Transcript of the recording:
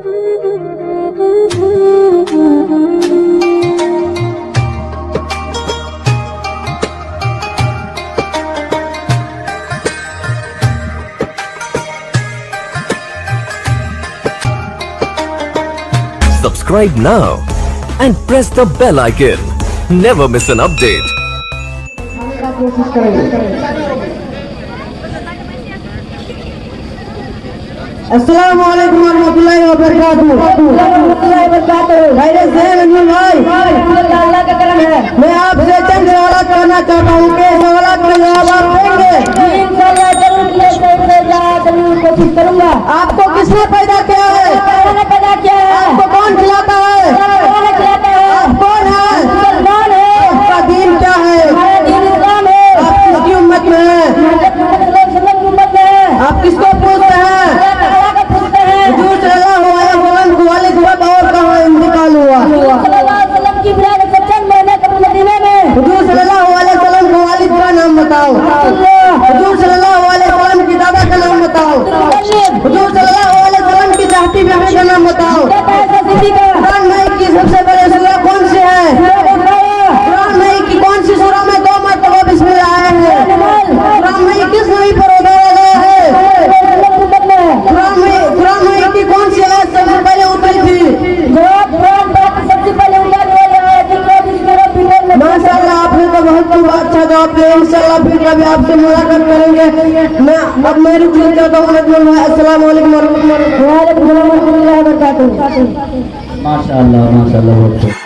Subscribe now and press the bell icon. Never miss an update. अस्सलामु अलैकुम वरहमतुल्लाहि वबरकातुहू। खैरियत से हैं भाई? अल्लाह का करम है। मैं आपसे चंद सवाल करना चाहता हूँ कि सवाल का जवाब आप देंगे? इंशाअल्लाह जरूर कोशिश करूँगा। आपको किसने पैदा किया है? मैंने पैदा किया है। आपको कौन खिलाता है? मैंने खिलाता है। आप कौन है? मुसलमान है। आपका दीन क्या है? हमारा दीन इस्लाम है। आप किसकी उम्मत में हैं? आप किसको पूछते हैं? हुजूर सल्लल्लाहु अलैहि वसल्लम को वालिद हुआ और कहाँ इंतकाल हुआ? हुजूर सल्लल्लाहु अलैहि वसल्लम की विलादत से चंद महीने कबल मदीने में। हुजूर सल्लल्लाहु अलैहि वसल्लम को वालिद का नाम बताओ। हुजूर सल्लल्लाहु अलैहि वसल्लम की दादा का नाम बताओ। हुजूर सल्लल्लाहु अलैहि वसल्लम की चाहती बहन का नाम बताओ। कुरान में की सबसे बड़ी सूरह कौन सी है? कुरान में की कौन सी सूरह में 2 मरतबा बिस्मिल्लाह आया है? कुरान में किस नबी पर उतारा गया है? कुरान में की कौन सी आयत सबसे पहले उतरी थी? सबसे पहले माशाअल्लाह, आपने तो बहुत अच्छा जवाब दिया। इंशाअल्लाह फिर कभी आपसे मुलाकात करेंगे। मैं अब मैं रुक जाता हूँ। अस्सलाम वालेकुम वरहमतुल्लाहि वबरकातुहू। माशाअल्लाह माशाअल्लाह।